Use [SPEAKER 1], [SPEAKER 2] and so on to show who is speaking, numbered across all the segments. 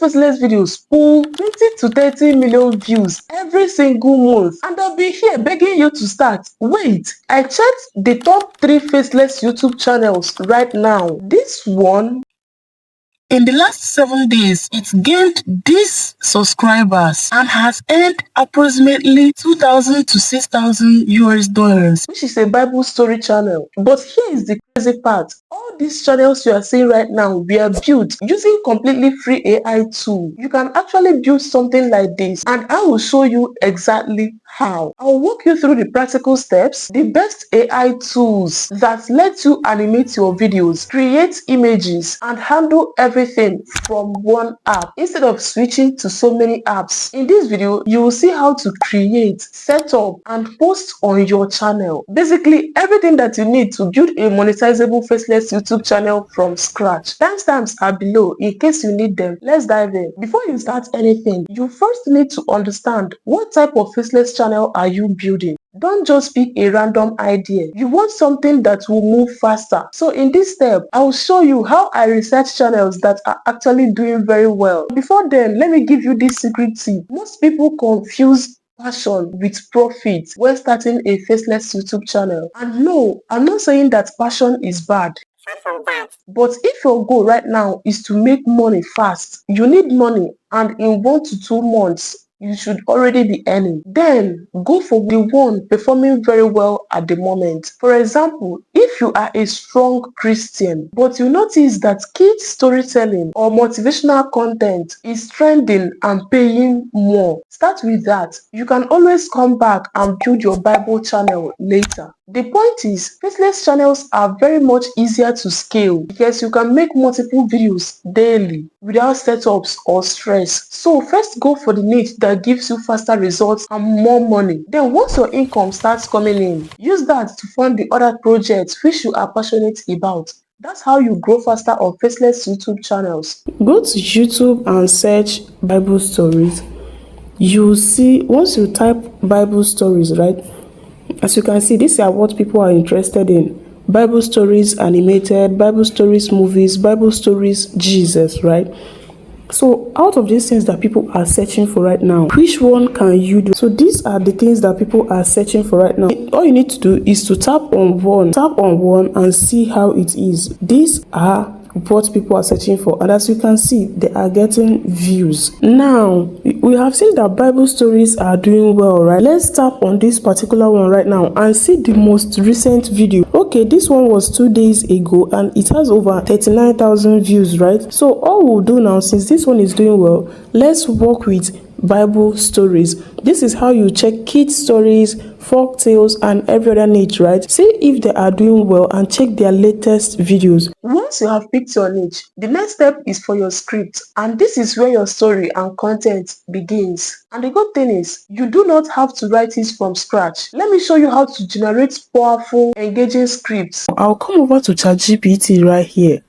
[SPEAKER 1] Faceless videos pull 20 to 30 million views every single month, and I'll be here begging you to start. Wait, I checked the top 3 Faceless YouTube channels right now. This one, in the last 7 days, it gained these subscribers and has earned approximately 2,000 to 6,000 US dollars, which is a Bible story channel. But here is the crazy part. All these channels you are seeing right now were built using completely free AI tool. You can actually build something like this, and I will show you exactly how. I'll walk you through the practical steps, the best AI tools that let you animate your videos, create images, and handle everything from one app instead of switching to so many apps. In this video, you will see how to create, set up, and post on your channel. Basically, everything that you need to build a monetizable Faceless YouTube channel from scratch. Timestamps are below in case you need them. Let's dive in. Before you start anything, you first need to understand what type of Faceless channel are you building. Don't just pick a random idea. You want something that will move faster. So in this step, I will show you how I research channels that are actually doing very well. Before then, let me give you this secret tip. Most people confuse passion with profit when starting a Faceless YouTube channel. And no, I'm not saying that passion is bad. But if your goal right now is to make money fast, you need money, and in 1 to 2 months, you should already be earning. Then go for the one performing very well at the moment. For example, if you are a strong Christian, but you notice that kids storytelling or motivational content is trending and paying more, start with that. You can always come back and build your Bible channel later. The point is, Faceless channels are very much easier to scale because you can make multiple videos daily without setups or stress. So first go for the niche that gives you faster results and more money. Then once your income starts coming in, use that to fund the other projects which you are passionate about. That's how you grow faster on Faceless YouTube channels. Go to YouTube and search Bible stories. You see, once you type Bible stories, right? As you can see, these are what people are interested in. Bible stories animated, Bible stories movies, Bible stories Jesus, right? So out of these things that people are searching for right now, which one can you do? So these are the things that people are searching for right now. All you need to do is to tap on one and see how it is. These are what people are searching for, and as you can see, they are getting views. Now we have seen that Bible stories are doing well, right? Let's tap on this particular one right now and see the most recent video. Okay, this one was 2 days ago and it has over 39,000 views, right? So all we'll do now, since this one is doing well, let's work with Bible stories. This is how you check kids stories, folk tales, and every other niche, right? See if they are doing well and check their latest videos. Once you have picked your niche, the next step is for your script, and this is where your story and content begins. And the good thing is, you do not have to write it from scratch. Let me show you how to generate powerful, engaging scripts. I'll come over to ChatGPT right here.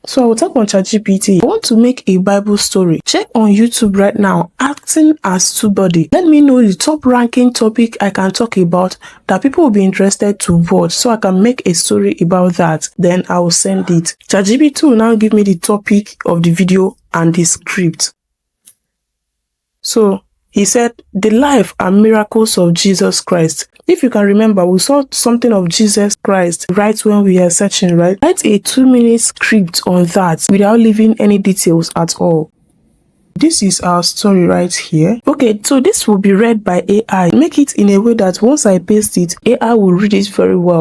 [SPEAKER 1] So I will tap on ChatGPT. I want to make a Bible story. Check on YouTube right now, acting as two-body. Let me know the top ranking topic I can talk about that people will be interested to watch, so I can make a story about that. Then I will send it. ChatGPT will now give me the topic of the video and the script. So he said, the life and miracles of Jesus Christ. If you can remember, we saw something of Jesus Christ right when we are searching, right? Write a 2-minute script on that without leaving any details at all. This is our story right here. Okay, so this will be read by AI. Make it in a way that once I paste it, AI will read it very well.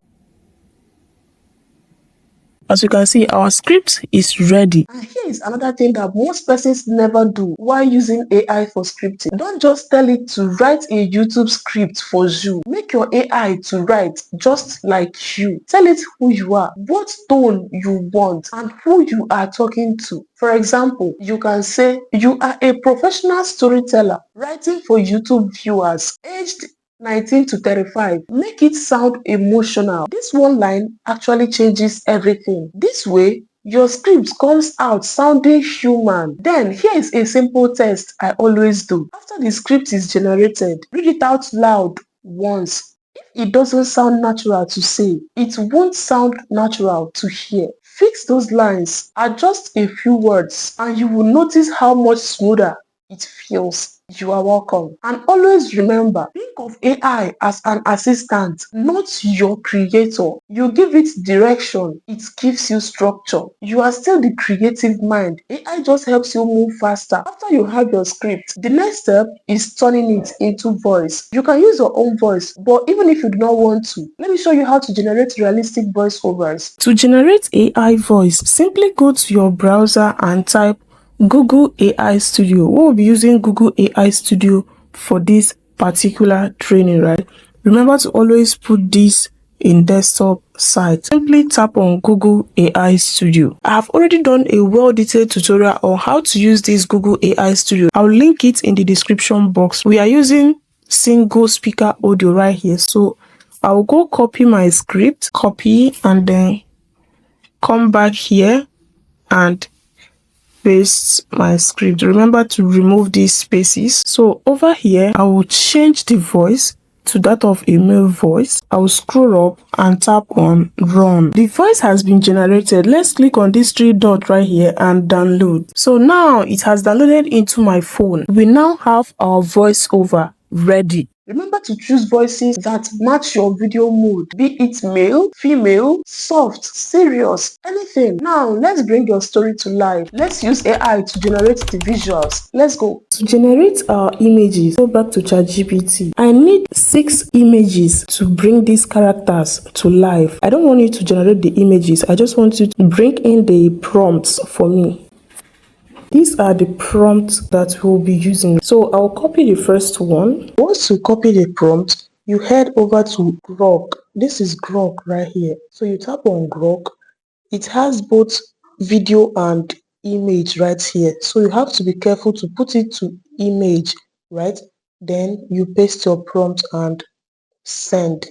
[SPEAKER 1] As you can see, our script is ready. And here is another thing that most persons never do while using AI for scripting. Don't just tell it to write a YouTube script for you. Make your AI to write just like you. Tell it who you are, what tone you want, and who you are talking to. For example, you can say, you are a professional storyteller writing for YouTube viewers aged 19 to 35. Make it sound emotional. This one line actually changes everything. This way, your script comes out sounding human. Then here is a simple test I always do. After the script is generated, read it out loud once. If it doesn't sound natural to say, it won't sound natural to hear. Fix those lines, adjust a few words, and you will notice how much smoother it feels. You are welcome. And always remember, think of AI as an assistant, not your creator. You give it direction, it gives you structure. You are still the creative mind. AI just helps you move faster. After you have your script, the next step is turning it into voice. You can use your own voice, but even if you do not want to, let me show you how to generate realistic voiceovers. To generate AI voice, simply go to your browser and type Google AI Studio. We'll be using Google AI Studio for this particular training, right? Remember to always put this in desktop site. Simply tap on Google AI Studio. I have already done a well-detailed tutorial on how to use this Google AI Studio. I'll link it in the description box. We are using single speaker audio right here. So I'll go copy my script, copy, and then come back here and paste my script. Remember to remove these spaces. So over here, I will change the voice to that of a male voice. I will scroll up and tap on run. The voice has been generated. Let's click on this three dot right here and download. So now it has downloaded into my phone. We now have our voiceover ready. Remember to choose voices that match your video mood, be it male, female, soft, serious, anything. Now, let's bring your story to life. Let's use AI to generate the visuals. Let's go. To generate our images, go back to ChatGPT. I need 6 images to bring these characters to life. I don't want you to generate the images. I just want you to bring in the prompts for me. These are the prompts that we'll be using. So I'll copy the first one. Once you copy the prompt, you head over to Grok. This is Grok right here. So you tap on Grok. It has both video and image right here. So you have to be careful to put it to image, right? Then you paste your prompt and send.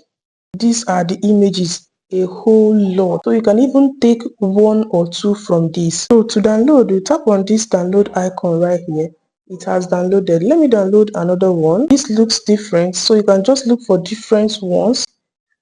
[SPEAKER 1] These are the images, a whole lot. So you can even take 1 or 2 from this. So to download, you tap on this download icon right here. It has downloaded. Let me download another one. This looks different, so you can just look for different ones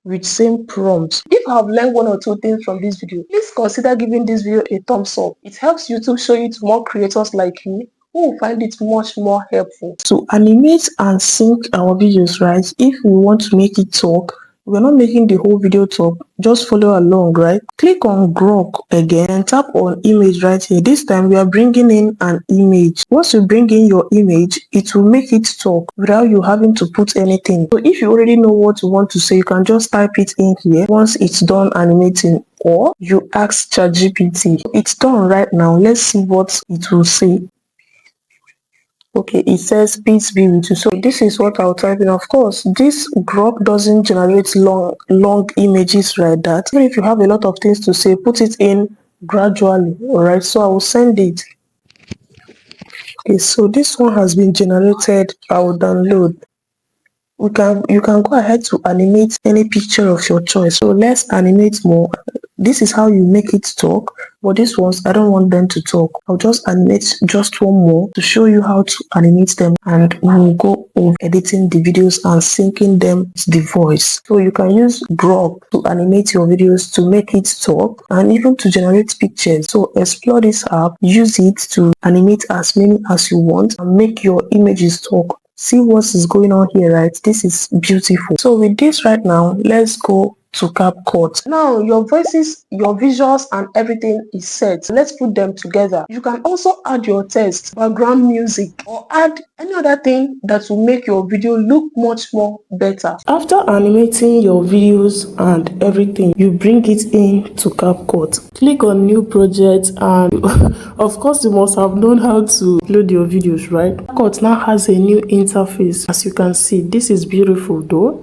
[SPEAKER 1] with same prompts. If you have learned 1 or 2 things from this video, please consider giving this video a thumbs up. It helps YouTube show it to more creators like you who will find it much more helpful. To animate and sync our videos, right? If we want to make it talk, we're not making the whole video talk, just follow along, right? Click on Grok again and tap on image right here. This time we are bringing in an image. Once you bring in your image, it will make it talk without you having to put anything. So if you already know what you want to say, you can just type it in here once it's done animating, or you ask ChatGPT. It's done right now. Let's see what it will say. Okay, it says peace be with you. So this is what I'll type in. Of course, this Grok doesn't generate long images like that. Even if you have a lot of things to say, put it in gradually. Alright, so I will send it. Okay, so this one has been generated. I will download. You can go ahead to animate any picture of your choice. So let's animate more. This is how you make it talk, but these ones I don't want them to talk. I'll just animate just one more to show you how to animate them, and we'll go over editing the videos and syncing them to the voice. So you can use Grok to animate your videos, to make it talk, and even to generate pictures. So explore this app, use it to animate as many as you want and make your images talk. See what is going on here, right? This is beautiful. So with this right now, let's go to CapCut. Now your voices, your visuals, and everything is set. Let's put them together. You can also add your text, background music, or add any other thing that will make your video look much more better. After animating your videos and everything, you bring it in to CapCut. Click on new project, and of course you must have known how to upload your videos, right? CapCut now has a new interface. As you can see, this is beautiful though.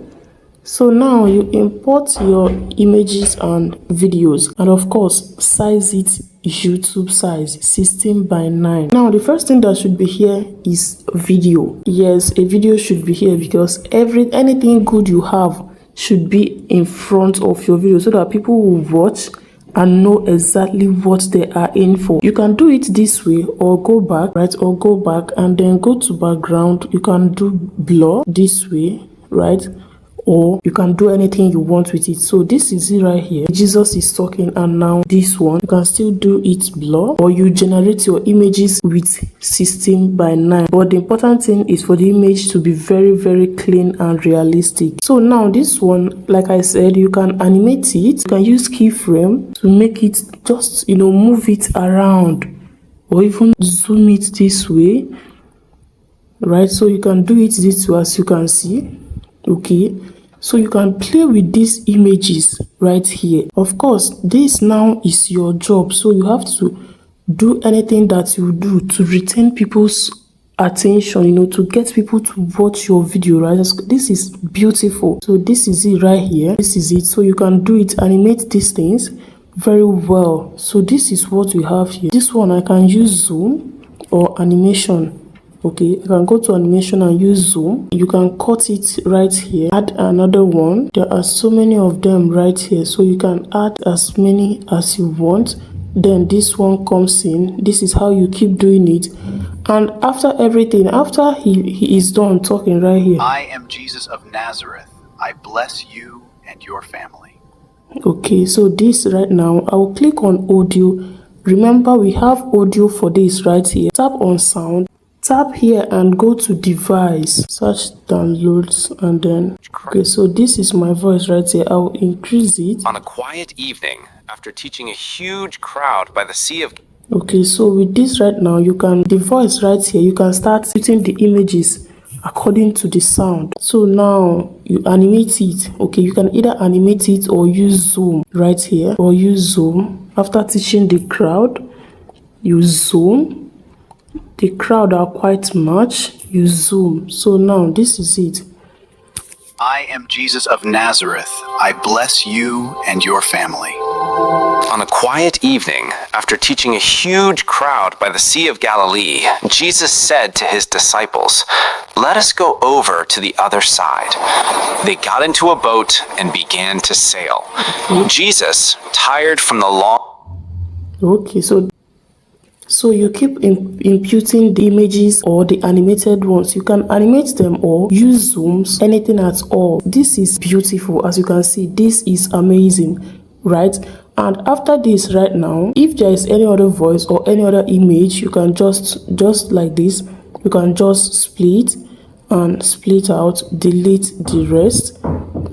[SPEAKER 1] So now you import your images and videos, and of course size it YouTube size 16:9. Now the first thing that should be here is video. Yes, a video should be here because anything good you have should be in front of your video so that people will watch and know exactly what they are in for. You can do it this way, or go back, right? Or go back and then go to background. You can do blur this way, right? or you can do anything you want with it. So this is it right here. Jesus is talking, and now this one you can still do it blur, or you generate your images with 16:9. But the important thing is for the image to be very, very clean and realistic. So now this one, like I said, you can animate it. You can use keyframe to make it just, move it around, or even zoom it this way, right? So you can do it this way, as you can see. Okay, so you can play with these images right here. Of course, this now is your job, so you have to do anything that you do to retain people's attention, to get people to watch your video, right? This is beautiful. So this is it right here. This is it. So you can do it, animate these things very well. So this is what we have here. This one I can use zoom or animation. Okay, I can go to animation and use zoom. You can cut it right here, add another one. There are so many of them right here, so you can add as many as you want. Then this one comes in. This is how you keep doing it. And after everything, after he is done talking right here,
[SPEAKER 2] I am Jesus of Nazareth. I bless you and your family.
[SPEAKER 1] Okay, so this right now, I will click on audio. Remember, we have audio for this right here. Tap on sound. Tap here and go to device, search downloads, and then okay, so this is my voice right here. I will increase it.
[SPEAKER 3] On a quiet evening, after teaching a huge crowd by the sea of...
[SPEAKER 1] Okay, so with this right now, you can, the voice right here, you can start putting the images according to the sound. So now you animate it. Okay, you can either animate it or use zoom right here, or use zoom. After teaching the crowd, you zoom. The crowd are quite much, you zoom. So now this is it.
[SPEAKER 2] I am Jesus of Nazareth. I bless you and your family.
[SPEAKER 3] On a quiet evening, after teaching a huge crowd by the Sea of Galilee, Jesus said to his disciples, "Let us go over to the other side." They got into a boat and began to sail. Jesus, tired from the long...
[SPEAKER 1] Okay, so you keep imputing the images or the animated ones. You can animate them or use zooms, anything at all. This is beautiful. As you can see, this is amazing, right? And after this right now, if there is any other voice or any other image, you can just like this, you can just split and split out, delete the rest,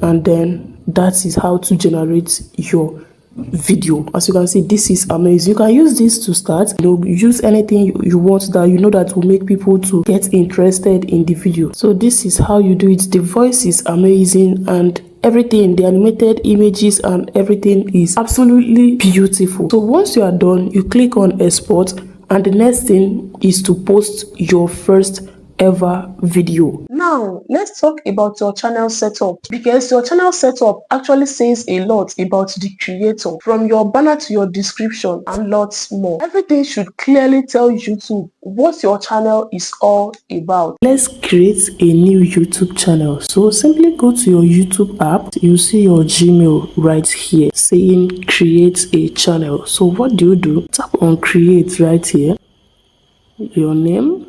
[SPEAKER 1] and then that is how to generate your video. As you can see, this is amazing. You can use this to start, use anything you want that that will make people to get interested in the video. So this is how you do it. The voice is amazing, and everything, the animated images and everything is absolutely beautiful. So once you are done, you click on export, and the next thing is to post your first ever video. Now let's talk about your channel setup, because your channel setup actually says a lot about the creator, from your banner to your description and lots more. Everything should clearly tell YouTube what your channel is all about. Let's create a new YouTube channel. So simply go to your YouTube app. You see your Gmail right here saying create a channel. So what do? Tap on create right here. Your name.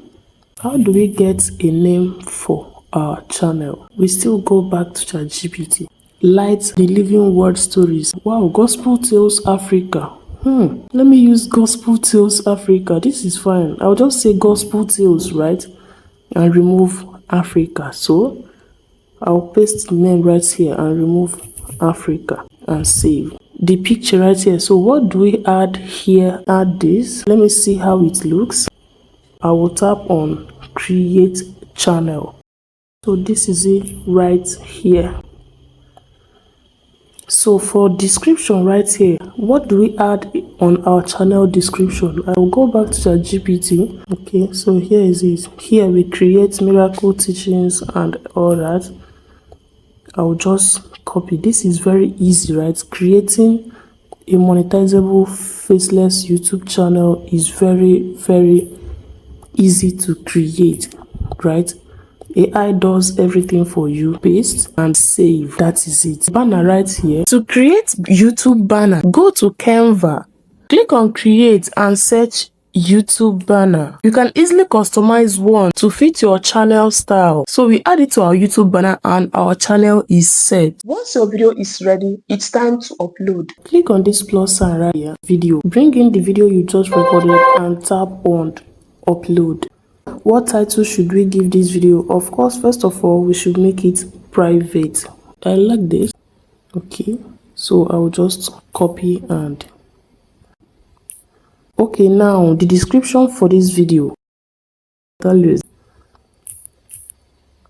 [SPEAKER 1] How do we get a name for our channel? We still go back to ChatGPT. Light the Living Word Stories. Wow, Gospel Tales Africa. Let me use Gospel Tales Africa. This is fine. I'll just say Gospel Tales, right? And remove Africa. So I'll paste the name right here and remove Africa and save. The picture right here. So what do we add here? Add this. Let me see how it looks. I will tap on create channel. So this is it right here. So for description right here, what do we add on our channel description? I will go back to ChatGPT. Okay, so here is it. Here we create miracle teachings and all that. I will just copy. This is very easy, right? Creating a monetizable faceless YouTube channel is very, very easy to create, right? AI does everything for you. Paste and save. That is it. Banner right here. To create YouTube banner, go to Canva, click on create and search YouTube banner. You can easily customize one to fit your channel style. So we add it to our YouTube banner and our channel is set. Once your video is ready, it's time to upload. Click on this plus sign right here, video. Bring in the video you just recorded and tap on upload. What title should we give this video? Of course, first of all, we should make it private. I like this. Okay, so I will just copy and okay, now the description for this video.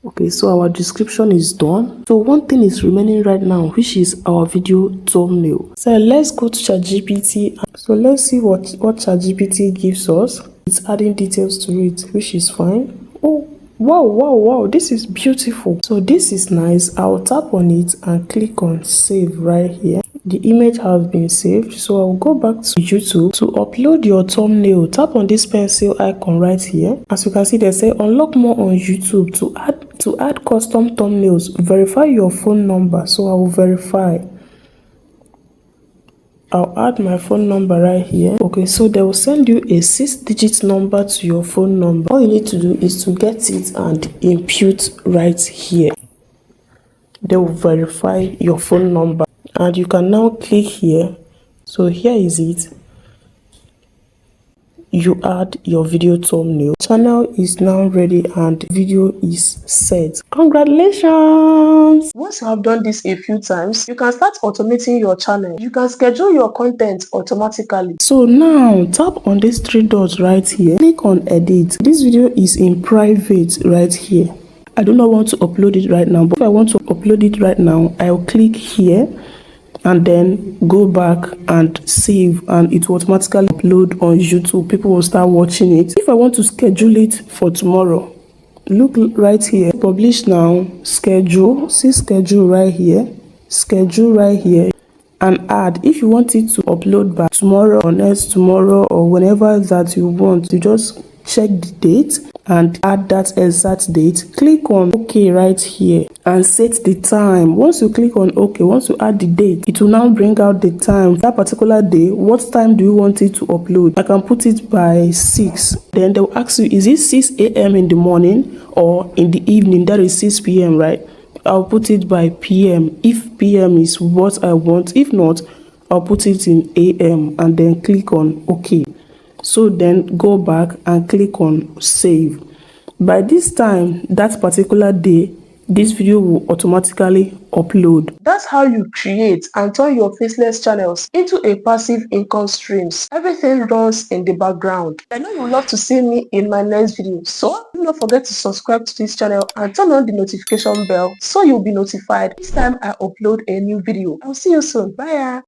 [SPEAKER 1] Okay, so our description is done. So one thing is remaining right now, which is our video thumbnail. So let's go to ChatGPT. So let's see what ChatGPT gives us. It's adding details to it, which is fine. Oh, wow, this is beautiful. So this is nice. I'll tap on it and click on save right here. The image has been saved, so I'll go back to YouTube. To upload your thumbnail, tap on this pencil icon right here. As you can see, they say unlock more on YouTube. To add custom thumbnails, verify your phone number. So I will verify. I'll add my phone number right here. Okay, so they will send you a 6-digit number to your phone number. All you need to do is to get it and input right here. They will verify your phone number. And you can now click here. So here is it. You add your video thumbnail. Channel is now ready and video is set. Congratulations! Once you have done this a few times, you can start automating your channel. You can schedule your content automatically. So now tap on these 3 dots right here. Click on edit. This video is in private right here. I do not want to upload it right now, but if I want to upload it right now, I'll click here and then go back and save, and it will automatically upload on YouTube. People will start watching it. If I want to schedule it for tomorrow, look right here, publish now, schedule, see schedule right here, schedule right here, and add. If you want it to upload by tomorrow or next tomorrow or whenever that you want, you just check the date and add that exact date. Click on OK right here and set the time. Once you click on OK, once you add the date, it will now bring out the time. That particular day, what time do you want it to upload? I can put it by 6. Then they'll ask you, is it 6 a.m. in the morning or in the evening? That is 6 p.m. right? I'll put it by p.m. if p.m. is what I want. If not, I'll put it in a.m. and then click on OK. So then go back and click on save. By this time, that particular day, this video will automatically upload. That's how you create and turn your faceless channels into a passive income streams. Everything runs in the background. I know you would love to see me in my next video, so do not forget to subscribe to this channel and turn on the notification bell so you'll be notified each time I upload a new video. I'll see you soon. Bye.